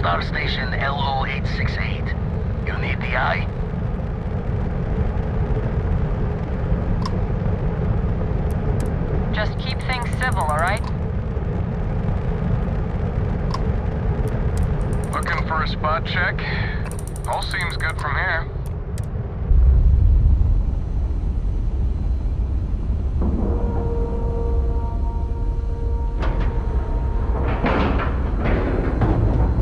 Star Station LO868. You need the eye? Just keep things civil, alright? Looking for a spot check? All seems good from here.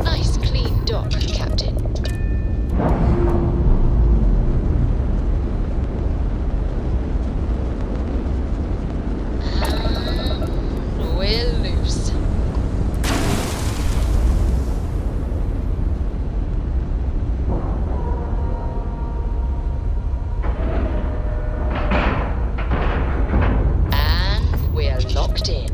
Nice clean dock, Captain. We're loose. And we're locked in.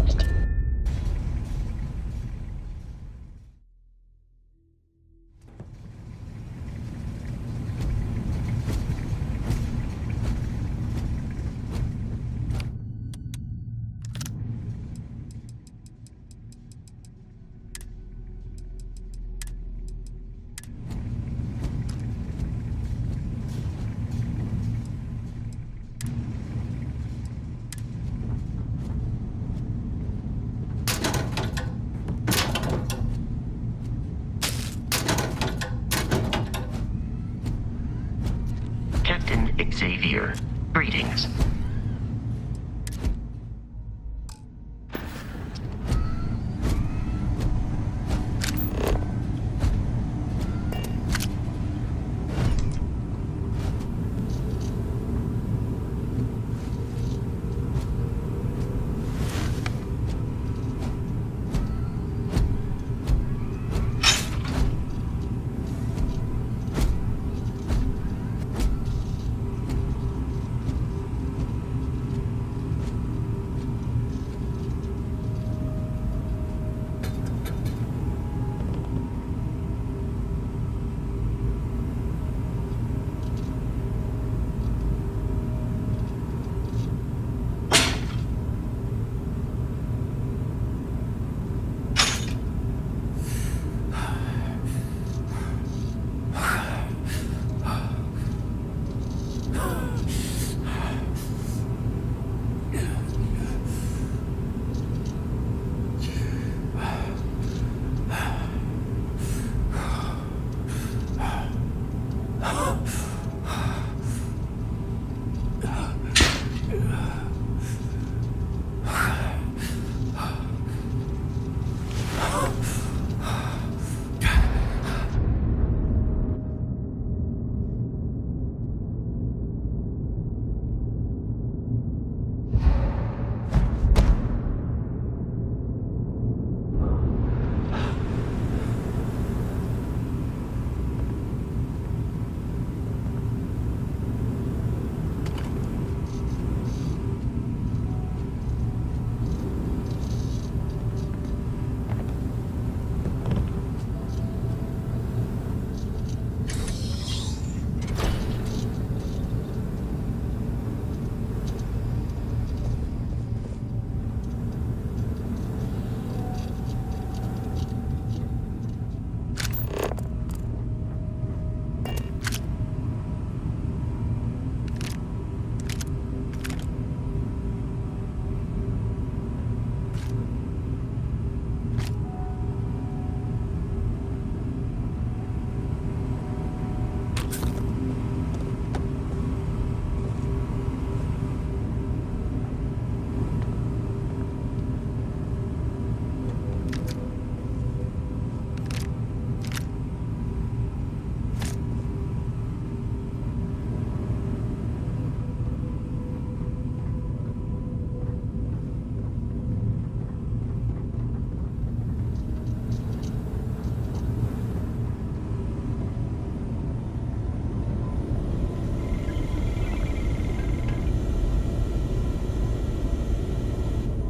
Captain Xavier, greetings.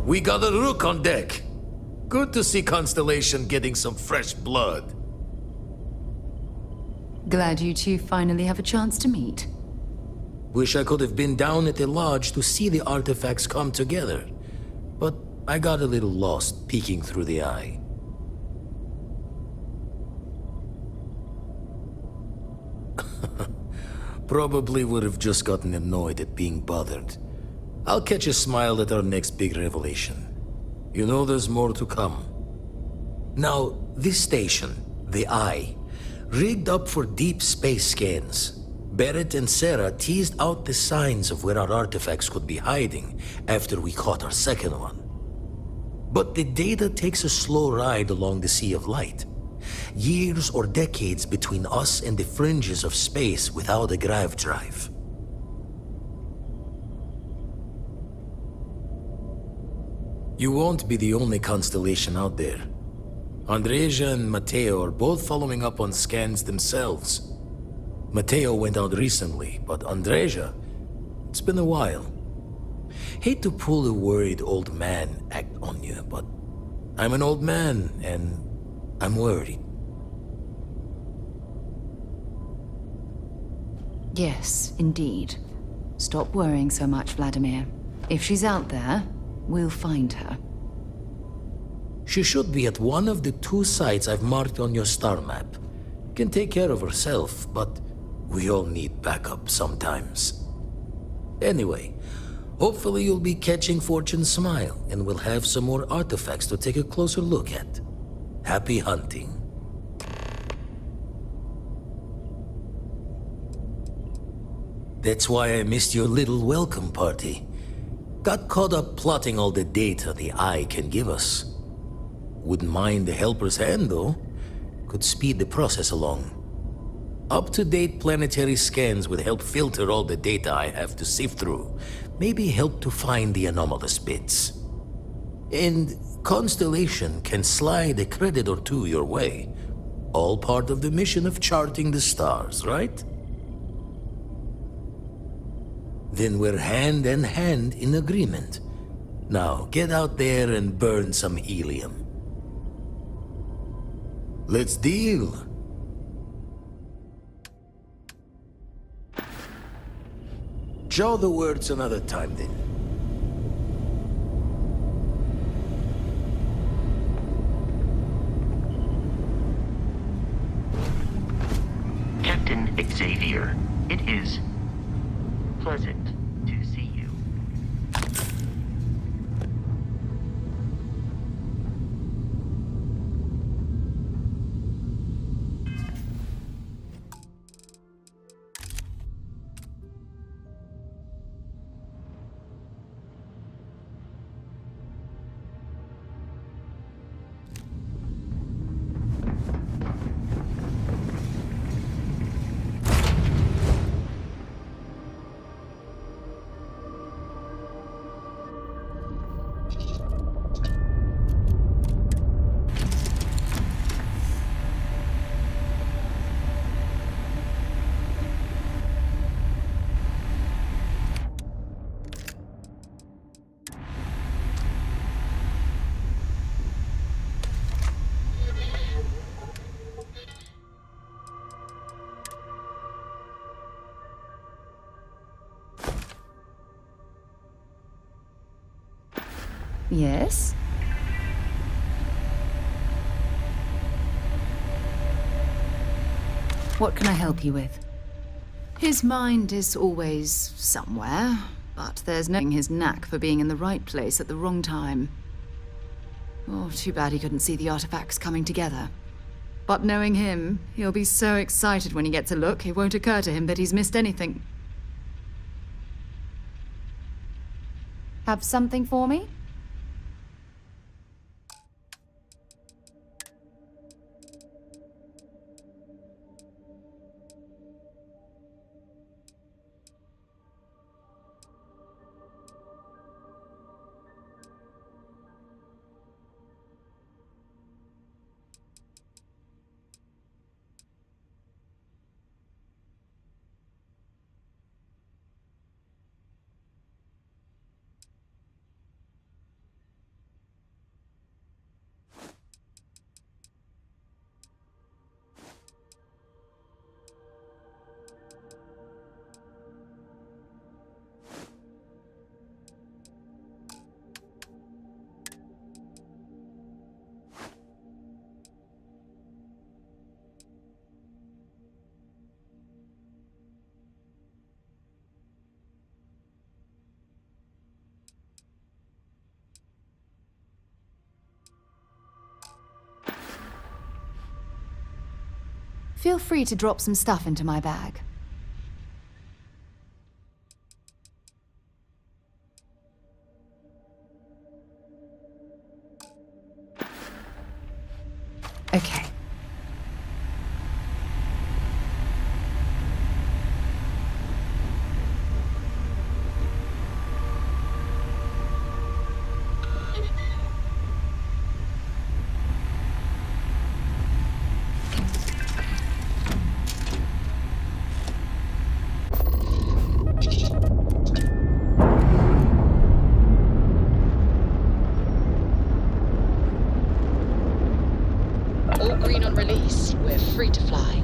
We got a rook on deck. Good to see Constellation getting some fresh blood. Glad you two finally have a chance to meet. Wish I could have been down at the lodge to see the artifacts come together. But I got a little lost peeking through the eye. Probably would have just gotten annoyed at being bothered. I'll catch a smile at our next big revelation. You know there's more to come. Now, this station, the Eye, rigged up for deep space scans. Barrett and Sarah teased out the signs of where our artifacts could be hiding after we caught our second one. But the data takes a slow ride along the Sea of Light. Years or decades between us and the fringes of space without a grav drive. You won't be the only constellation out there. Andreja and Matteo are both following up on scans themselves. Matteo went out recently, but Andreja, it's been a while. Hate to pull a worried old man act on you, but I'm an old man and I'm worried. Yes, indeed. Stop worrying so much, Vladimir. If she's out there, we'll find her. She should be at one of the 2 sites I've marked on your star map. Can take care of herself, but we all need backup sometimes. Anyway, hopefully you'll be catching Fortune's smile, and we'll have some more artifacts to take a closer look at. Happy hunting. That's why I missed your little welcome party. Got caught up plotting all the data the Eye can give us. Wouldn't mind a helper's hand, though. Could speed the process along. Up-to-date planetary scans would help filter all the data I have to sift through. Maybe help to find the anomalous bits. And Constellation can slide a credit or 2 your way. All part of the mission of charting the stars, right? Then we're hand in hand in agreement. Now, get out there and burn some helium. Let's deal. Jaw the words another time, then. Captain Xavier, it is pleasant to see you. Yes? What can I help you with? His mind is always somewhere, but there's no his knack for being in the right place at the wrong time. Oh, too bad he couldn't see the artifacts coming together. But knowing him, he'll be so excited when he gets a look, it won't occur to him that he's missed anything. Have something for me? Feel free to drop some stuff into my bag. Okay. All green on release. We're free to fly.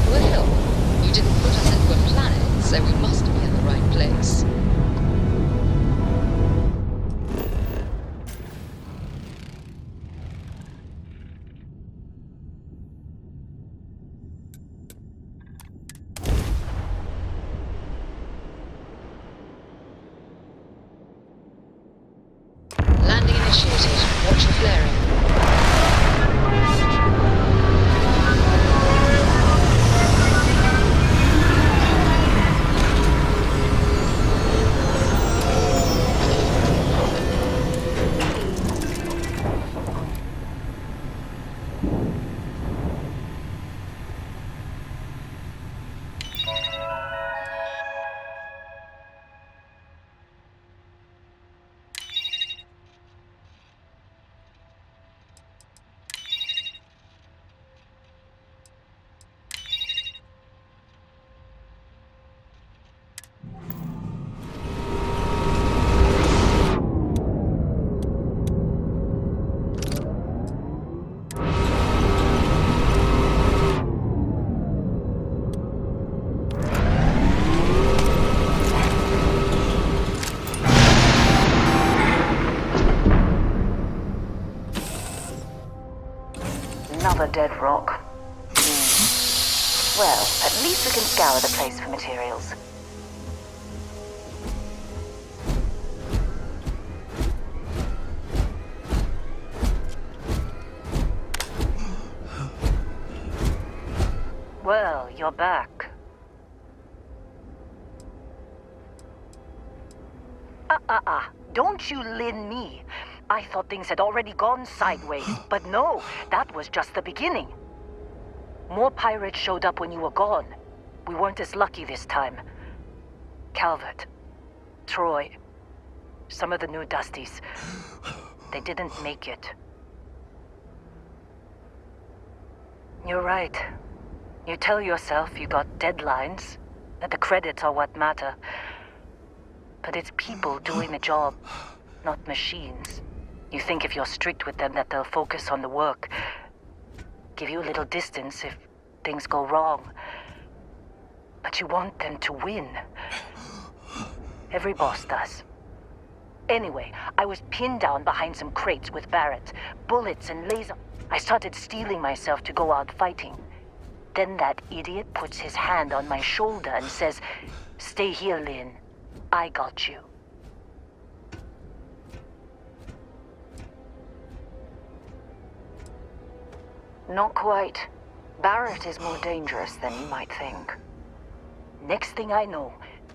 Well, you didn't put us into a planet, so we must be in the right place. Landing initiated. Watch for flaring. Another dead rock. Well, at least we can scour the place for materials. Well, you're back. Don't you lin me. I thought things had already gone sideways, but no, that was just the beginning. More pirates showed up when you were gone. We weren't as lucky this time. Calvert, Troy, some of the new Dusties, they didn't make it. You're right. You tell yourself you got deadlines, that the credits are what matter. But it's people doing the job, not machines. You think if you're strict with them that they'll focus on the work, give you a little distance if things go wrong. But you want them to win. Every boss does. Anyway, I was pinned down behind some crates with Barrett, bullets and laser. I started steeling myself to go out fighting. Then that idiot puts his hand on my shoulder and says, "Stay here, Lynn. I got you." Not quite. Barrett is more dangerous than you might think. Next thing I know,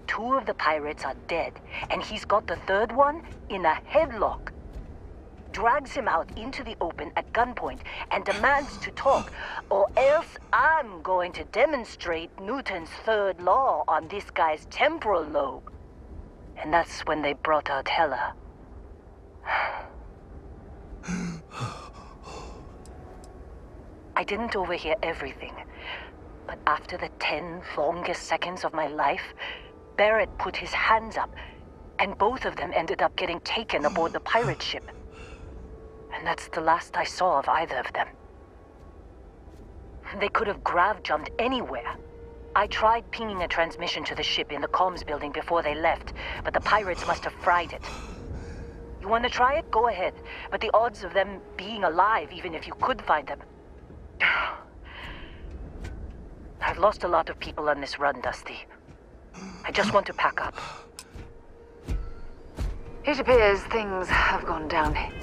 2 of the pirates are dead, and he's got the 3rd one in a headlock. Drags him out into the open at gunpoint and demands to talk, or else I'm going to demonstrate Newton's 3rd law on this guy's temporal lobe. And that's when they brought out Hela. I didn't overhear everything, but after the 10 longest seconds of my life, Barrett put his hands up, and both of them ended up getting taken aboard the pirate ship. And that's the last I saw of either of them. They could have grav-jumped anywhere. I tried pinging a transmission to the ship in the comms building before they left, but the pirates must have fried it. You want to try it? Go ahead. But the odds of them being alive, even if you could find them... I've lost a lot of people on this run, Dusty. I just want to pack up. It appears things have gone downhill.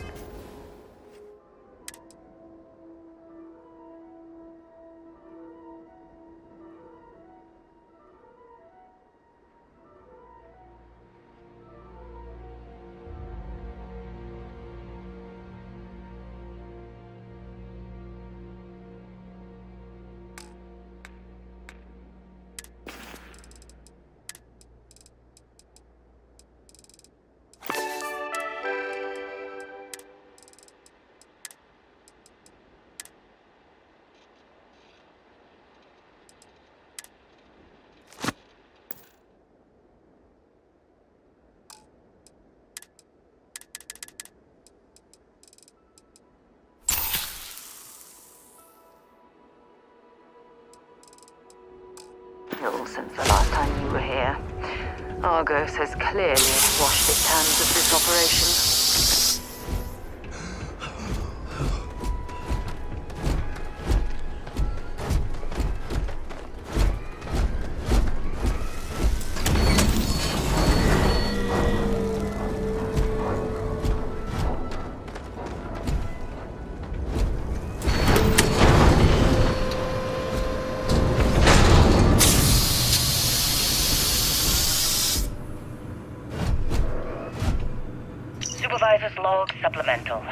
Since the last time you were here, Argos has clearly washed its hands of this operation. Supervisor's log supplemental.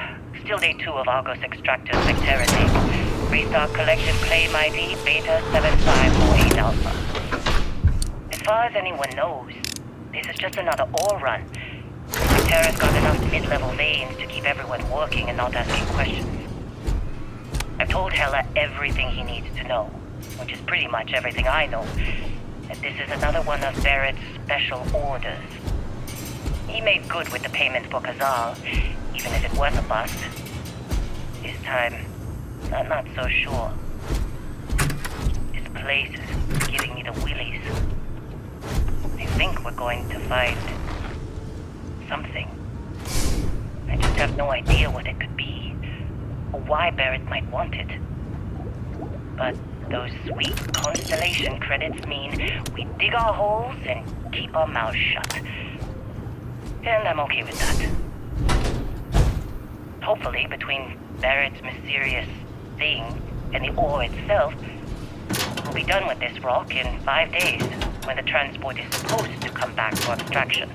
Still day 2 of Argos extractor Vectera dig. Restart collection claim ID Beta 7548 Alpha. As far as anyone knows, this is just another ore run. Vectera's got enough mid-level veins to keep everyone working and not asking questions. I've told Hela everything he needs to know, which is pretty much everything I know. And this is another one of Barrett's special orders. He made good with the payment for Kazal, even if it was a bust. This time, I'm not so sure. This place is giving me the willies. I think we're going to find something. I just have no idea what it could be, or why Barrett might want it. But those sweet Constellation credits mean we dig our holes and keep our mouths shut. And I'm okay with that. Hopefully, between Barrett's mysterious thing and the ore itself, we'll be done with this rock in 5 days, when the transport is supposed to come back for extraction.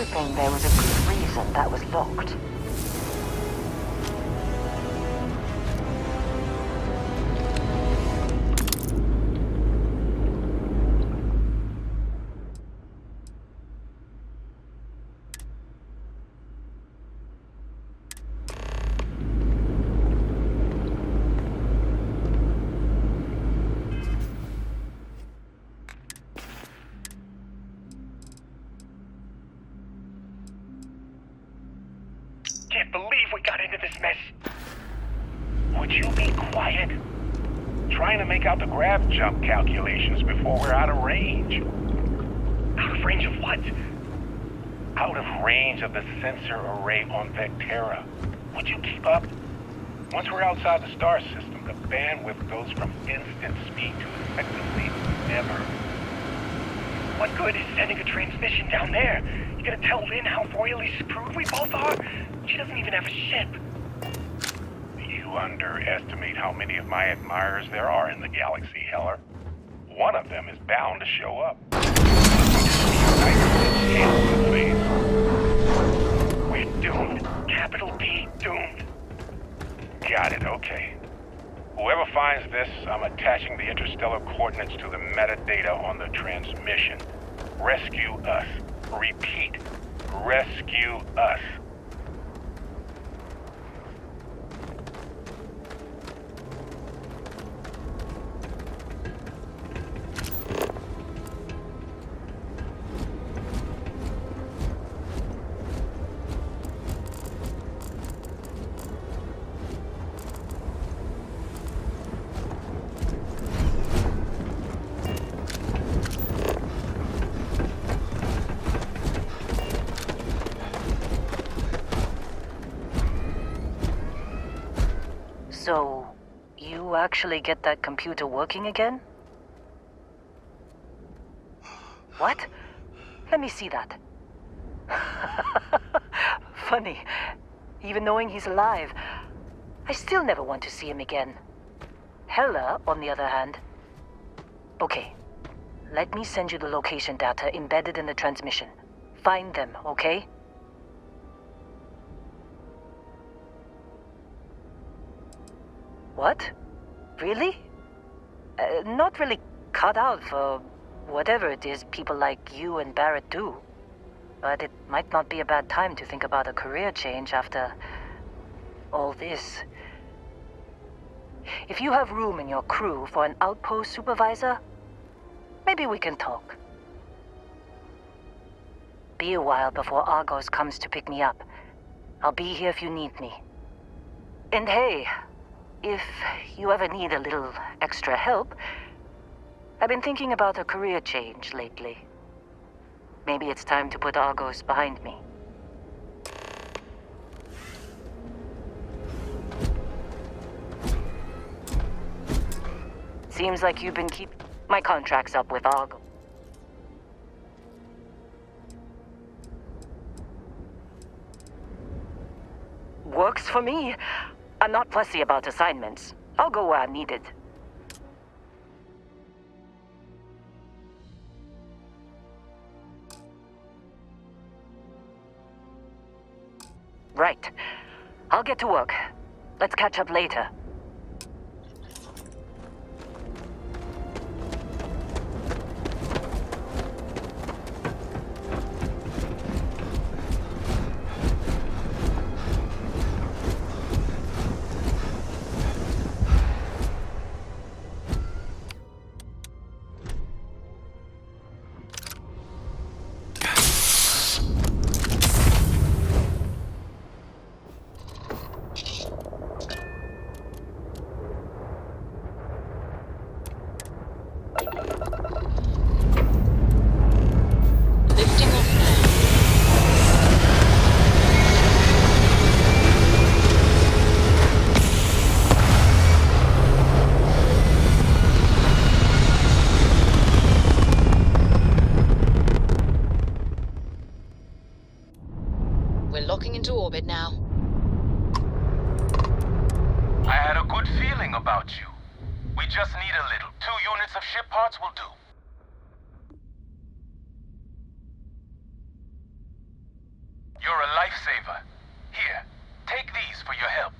hoping there was a good reason that was locked. Can't believe we got into this mess. Would you be quiet? Trying to make out the grav jump calculations before we're out of range. Out of range of what? Out of range of the sensor array on Vectera. Would you keep up? Once we're outside the star system, the bandwidth goes from instant speed to effectively never. What good is sending a transmission down there? You gonna tell Lynn how royally screwed we both are? She doesn't even have a ship. You underestimate how many of my admirers there are in the galaxy, Heller. One of them is bound to show up. We're doomed. Capital D, doomed. Got it, okay. Whoever finds this, I'm attaching the interstellar coordinates to the metadata on the transmission. Rescue us. Repeat. Rescue us. So, you actually get that computer working again? What? Let me see that. Funny. Even knowing he's alive, I still never want to see him again. Hella, on the other hand. Okay. Let me send you the location data embedded in the transmission. Find them, okay? What? Really? Not really cut out for whatever it is people like you and Barrett do. But it might not be a bad time to think about a career change after all this. If you have room in your crew for an outpost supervisor, maybe we can talk. Be a while before Argos comes to pick me up. I'll be here if you need me. And hey, if you ever need a little extra help, I've been thinking about a career change lately. Maybe it's time to put Argos behind me. Seems like you've been keeping my contract's up with Argos. Works for me. I'm not fussy about assignments. I'll go where I'm needed. Right. I'll get to work. Let's catch up later. Lifting off now. We're locking into orbit now. I had a good feeling about you. We just need a little. 2 units of ship parts will do. You're a lifesaver. Here, take these for your help.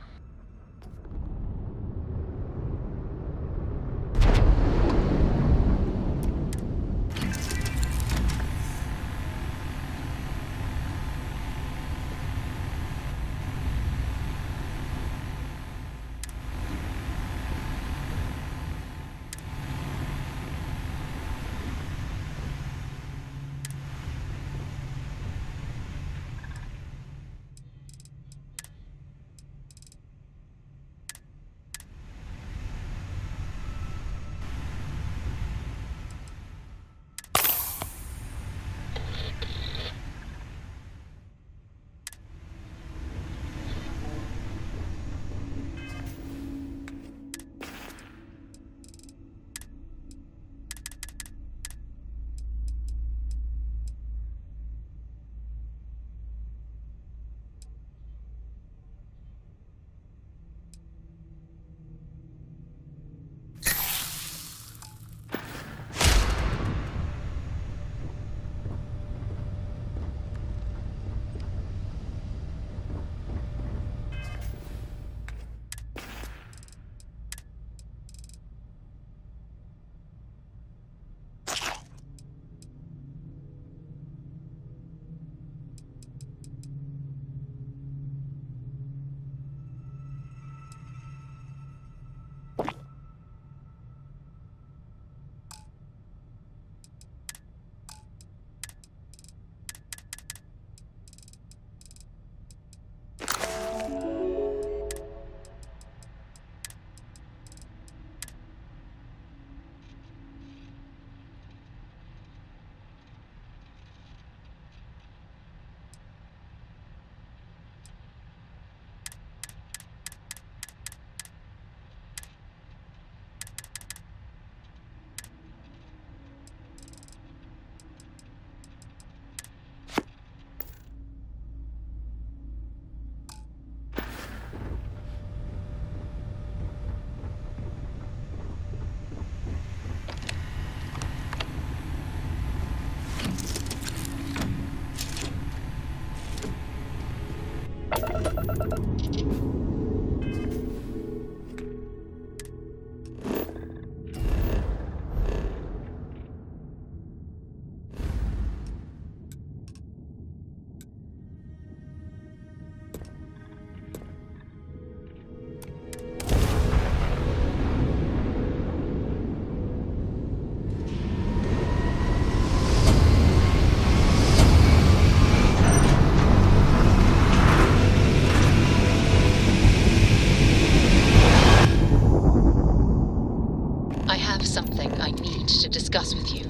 discuss with you.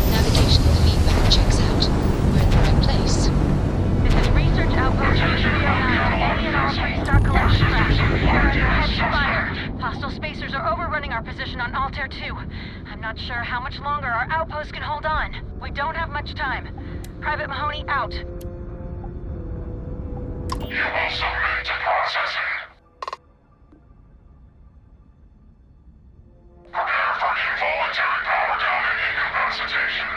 Navigational feedback checks out. We're in the right place. This is Research Outpost 309. Any and all 3-star collection craft. We're under heavy fire. Hostile spacers are overrunning our position on Altair 2. I'm not sure how much longer our outpost can hold on. We don't have much time. Private Mahoney out. You also ready to processing. Prepare for involuntary power down and incapacitation.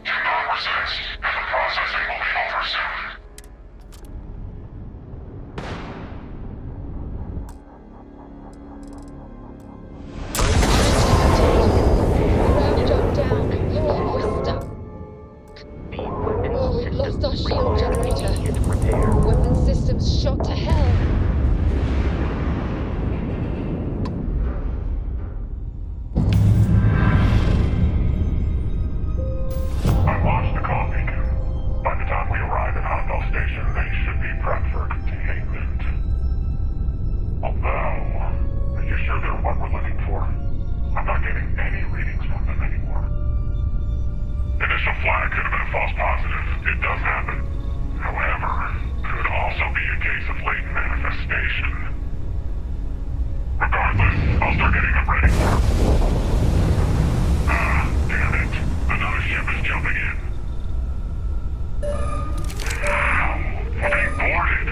Do not resist, and the processing will be over soon. Ground down. We're stuck. Oh, we've lost our shield generator. Weapon systems shot to hell. I launched the comm beacon. By the time we arrive at Hondo Station, they should be prepped for containment. Although, are you sure they're what we're looking for? I'm not getting any readings from them anymore. Initial flag could have been a false positive. It does happen. However, could also be a case of latent manifestation. Regardless, I'll start getting them ready for it. Ah, damn it. Another ship is jumping in. Wow, we're being boarded.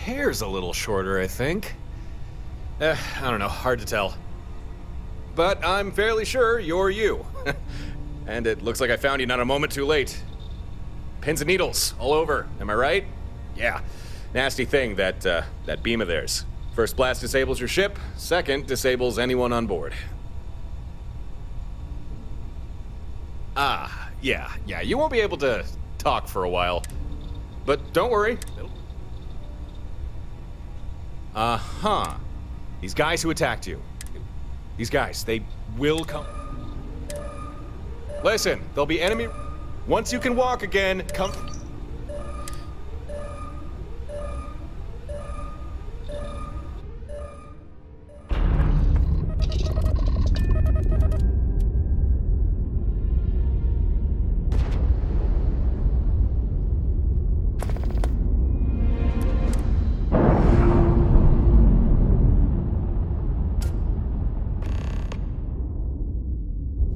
Hair's a little shorter, I think. I don't know, hard to tell. But I'm fairly sure you're you. And it looks like I found you not a moment too late. Pins and needles all over, am I right? Yeah, nasty thing, that beam of theirs. First blast disables your ship, second disables anyone on board. Ah, yeah, you won't be able to talk for a while. But don't worry. Uh-huh. These guys who attacked you. These guys, they will come. Listen, there'll be enemy. Once you can walk again, come.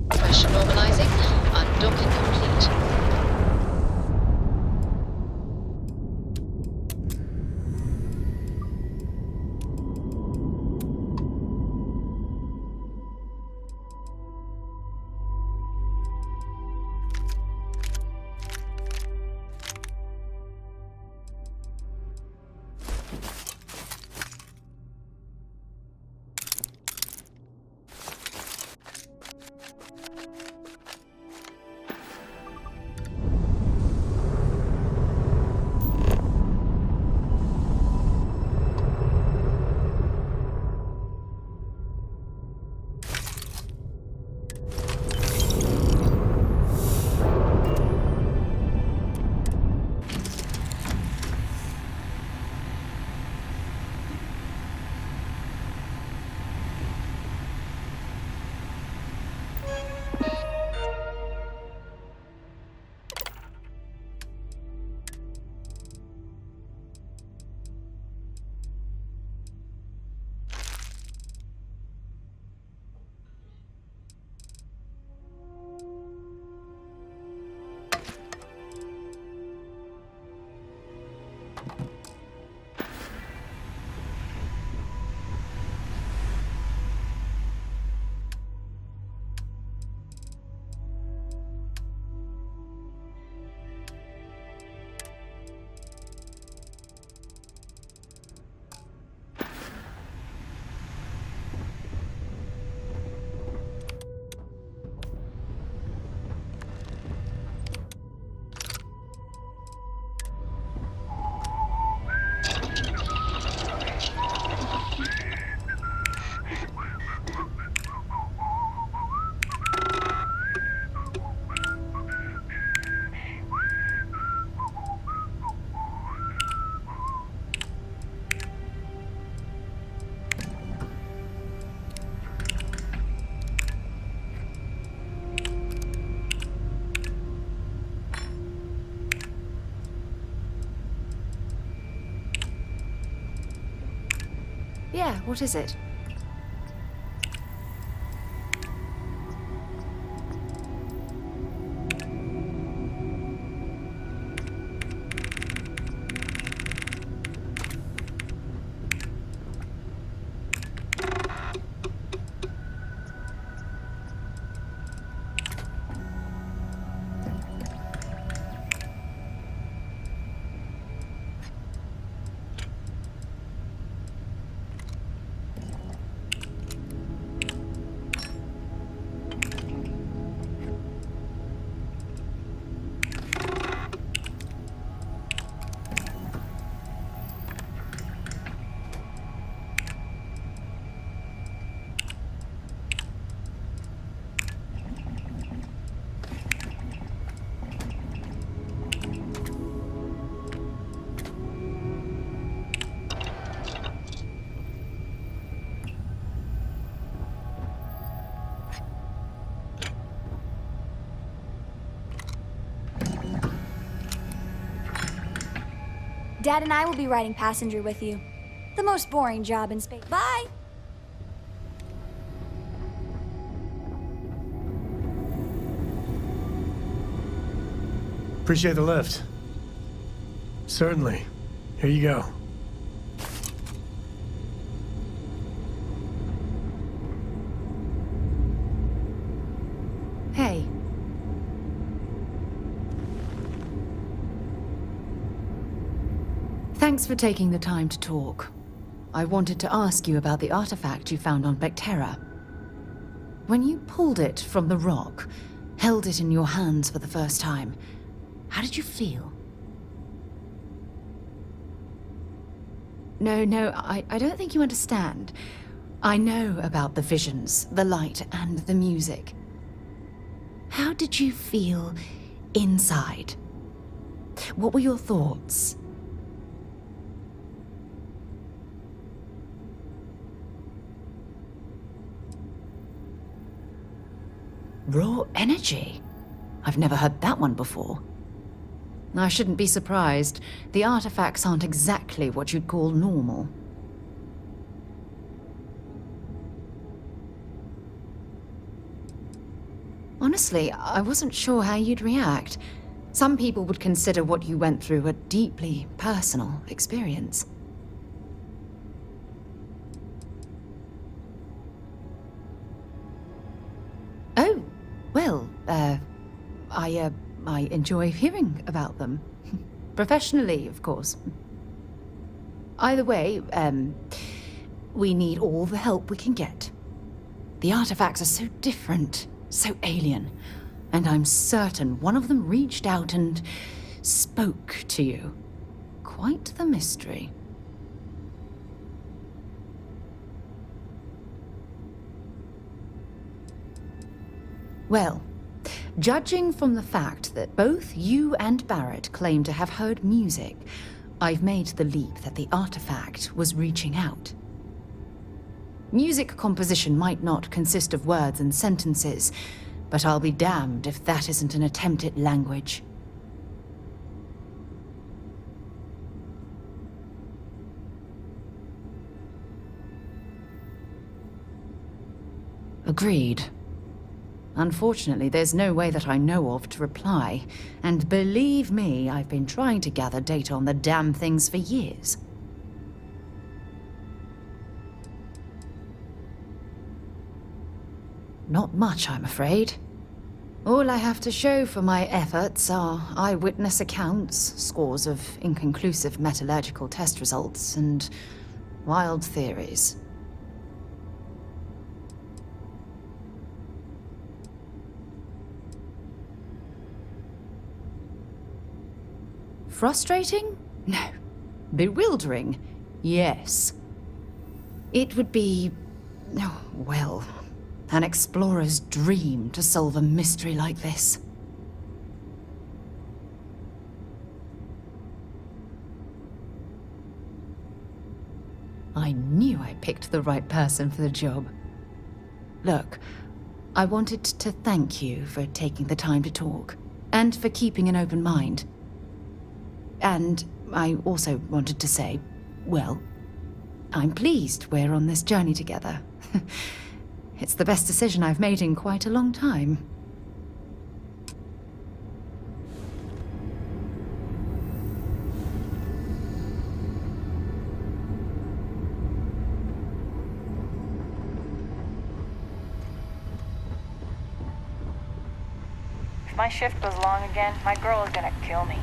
Pressure normalizing. Undocking complete. Yeah, what is it? Dad and I will be riding passenger with you. The most boring job in space. Bye! Appreciate the lift. Certainly. Here you go. Hey. Thanks for taking the time to talk. I wanted to ask you about the artifact you found on Vectera. When you pulled it from the rock, held it in your hands for the first time, how did you feel? No, I don't think you understand. I know about the visions, the light, and the music. How did you feel inside? What were your thoughts? Raw energy? I've never heard that one before. I shouldn't be surprised. The artifacts aren't exactly what you'd call normal. Honestly, I wasn't sure how you'd react. Some people would consider what you went through a deeply personal experience. Oh, well, I enjoy hearing about them. Professionally, of course. Either way, we need all the help we can get. The artifacts are so different, so alien, and I'm certain one of them reached out and spoke to you. Quite the mystery. Well, judging from the fact that both you and Barrett claim to have heard music, I've made the leap that the artifact was reaching out. Music composition might not consist of words and sentences, but I'll be damned if that isn't an attempt at language. Agreed. Unfortunately, there's no way that I know of to reply, and believe me, I've been trying to gather data on the damn things for years. Not much, I'm afraid. All I have to show for my efforts are eyewitness accounts, scores of inconclusive metallurgical test results, and wild theories. Frustrating? No. Bewildering? Yes. It would be, oh, well, an explorer's dream to solve a mystery like this. I knew I picked the right person for the job. Look, I wanted to thank you for taking the time to talk, and for keeping an open mind. And I also wanted to say, well, I'm pleased we're on this journey together. It's the best decision I've made in quite a long time. If my shift goes long again, my girl is gonna kill me.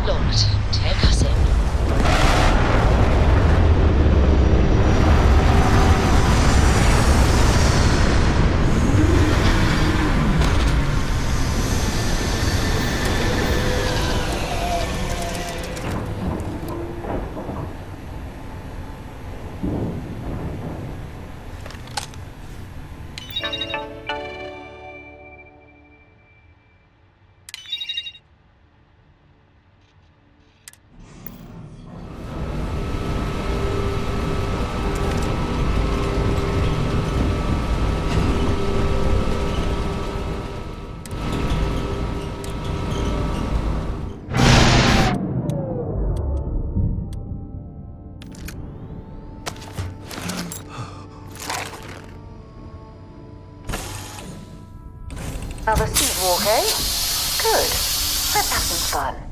Locked. Take us in. Another sea walk, eh? Good. Let's have some fun.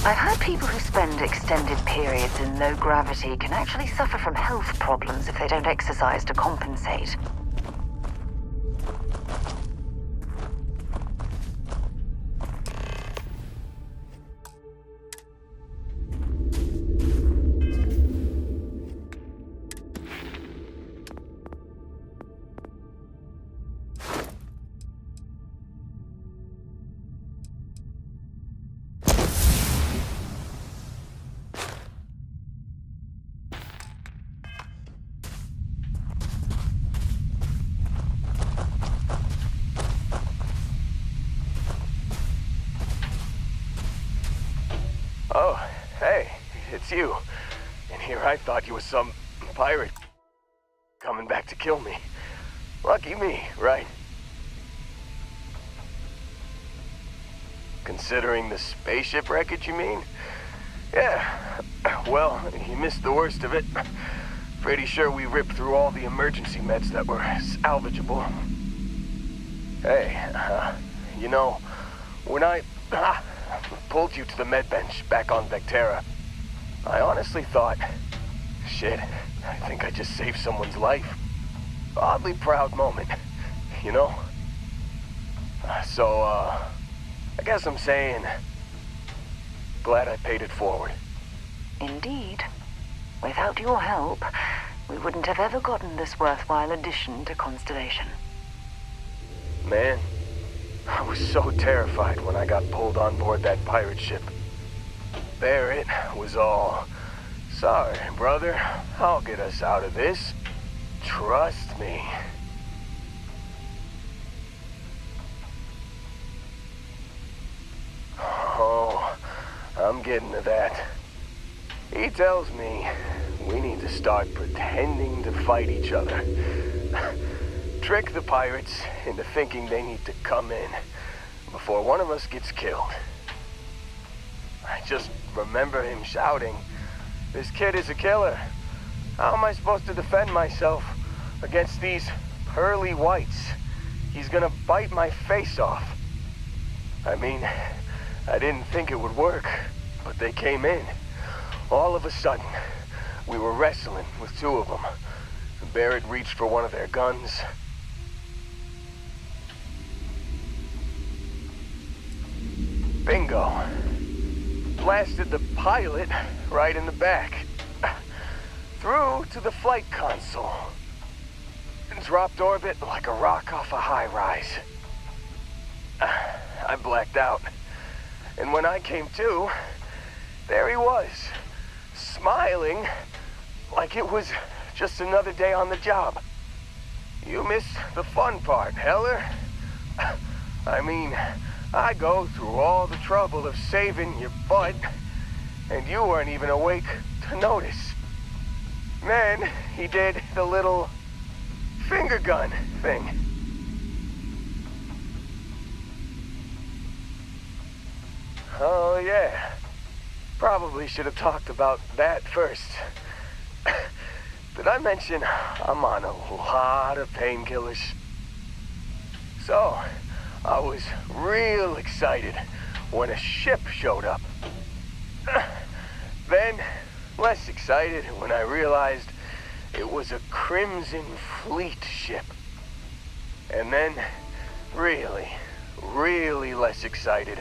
I've heard people who spend extended periods in low gravity can actually suffer from health problems if they don't exercise to compensate. Oh, hey, it's you. And here I thought you was some pirate coming back to kill me. Lucky me, right? Considering the spaceship wreckage, you mean? Yeah, well, you missed the worst of it. Pretty sure we ripped through all the emergency meds that were salvageable. Hey, you know, when I pulled you to the med bench back on Vectera, I honestly thought, shit, I think I just saved someone's life. Oddly proud moment, you know? So, I guess I'm saying, glad I paid it forward. Indeed. Without your help, we wouldn't have ever gotten this worthwhile addition to Constellation. Man, I was so terrified when I got pulled on board that pirate ship. Barrett was all, sorry, brother, I'll get us out of this. Trust me. Oh, I'm getting to that. He tells me we need to start pretending to fight each other. Trick the pirates into thinking they need to come in before one of us gets killed. I just remember him shouting, "This kid is a killer. How am I supposed to defend myself against these pearly whites? He's gonna bite my face off." I mean, I didn't think it would work, but they came in. All of a sudden, we were wrestling with two of them. Barrett reached for one of their guns. Bingo. Blasted the pilot right in the back. Through to the flight console. And dropped orbit like a rock off a high-rise. I blacked out. And when I came to, there he was, smiling like it was just another day on the job. You missed the fun part, Heller. I mean, I go through all the trouble of saving your butt, and you weren't even awake to notice. Then he did the little finger gun thing. Oh yeah, probably should have talked about that first. Did I mention I'm on a lot of painkillers? So, I was real excited when a ship showed up. Then, less excited when I realized it was a Crimson Fleet ship. And then, really less excited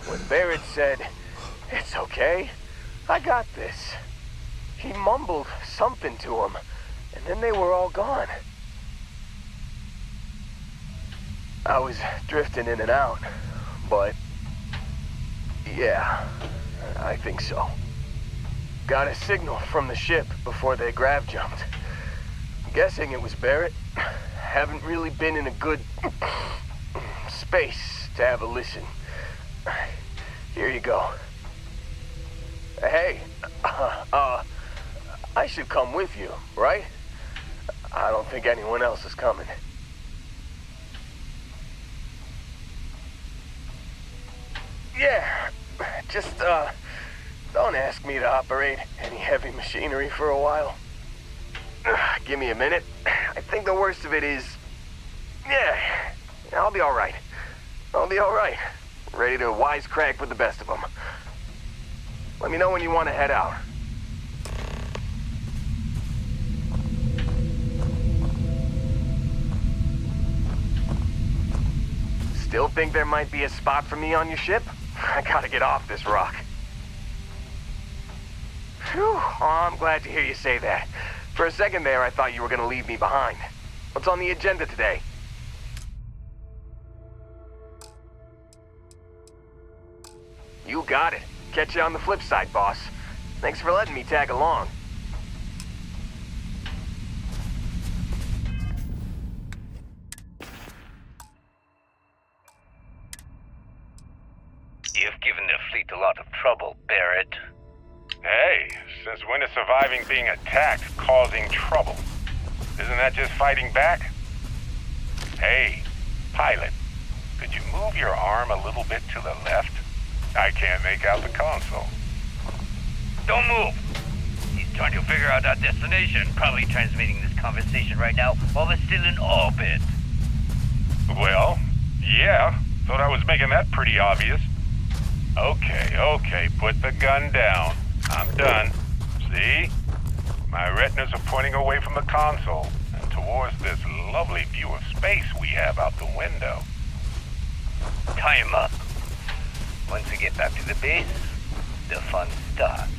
when Barrett said, "It's okay, I got this." He mumbled something to him, and then they were all gone. I was drifting in and out, but yeah, I think so. Got a signal from the ship before they grav jumped. Guessing it was Barrett. Haven't really been in a good space to have a listen. Here you go. Hey, I should come with you, right? I don't think anyone else is coming. Yeah, just, don't ask me to operate any heavy machinery for a while. Give me a minute. I think the worst of it is... Yeah, I'll be alright. I'll be alright. Ready to wisecrack with the best of them. Let me know when you want to head out. Still think there might be a spot for me on your ship? I gotta get off this rock. Phew, oh, I'm glad to hear you say that. For a second there, I thought you were gonna leave me behind. What's on the agenda today? You got it. Catch you on the flip side, boss. Thanks for letting me tag along. You've given the fleet a lot of trouble, Barrett. Hey, since when is surviving being attacked causing trouble? Isn't that just fighting back? Hey, pilot, could you move your arm a little bit to the left? I can't make out the console. Don't move! Trying to figure out our destination. Probably transmitting this conversation right now while we're still in orbit. Well, yeah. Thought I was making that pretty obvious. Okay, put the gun down. I'm done. See? My retinas are pointing away from the console and towards this lovely view of space we have out the window. Time up. Once we get back to the base, the fun starts.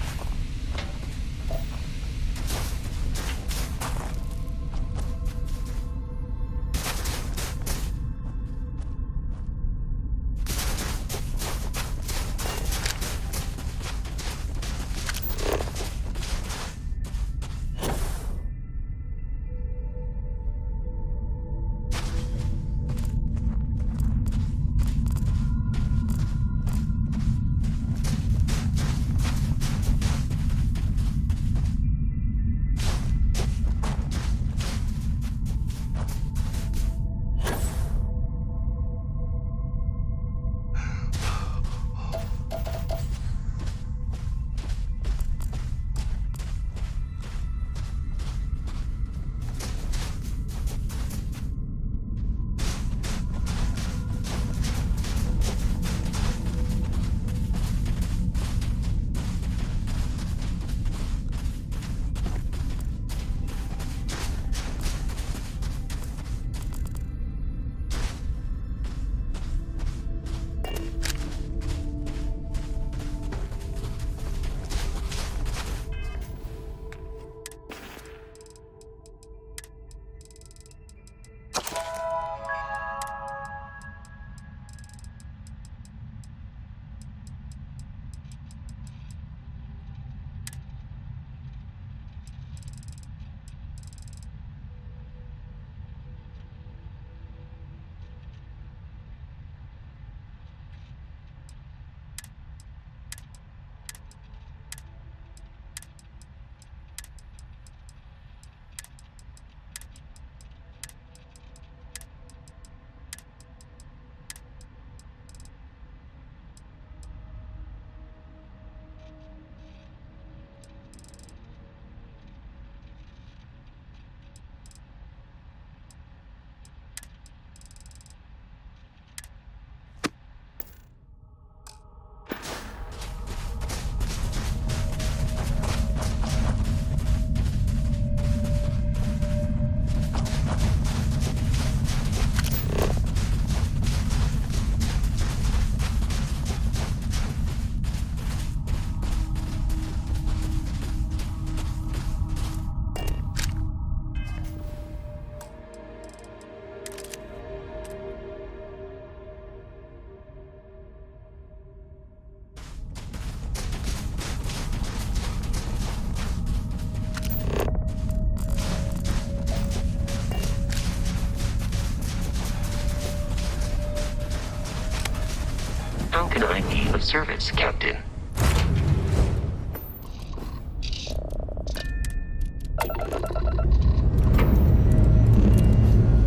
How can I be of service, Captain?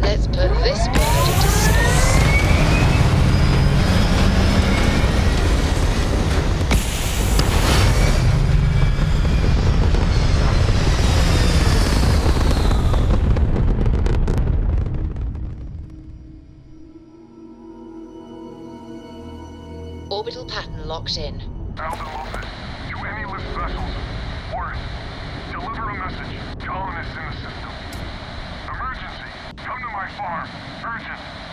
Let's put this bird into space. Orbital pattern locked in. Alpha Moses, to any lift vessels. Worse, deliver a message. Colonists in the system. Emergency, come to my farm. Urgent.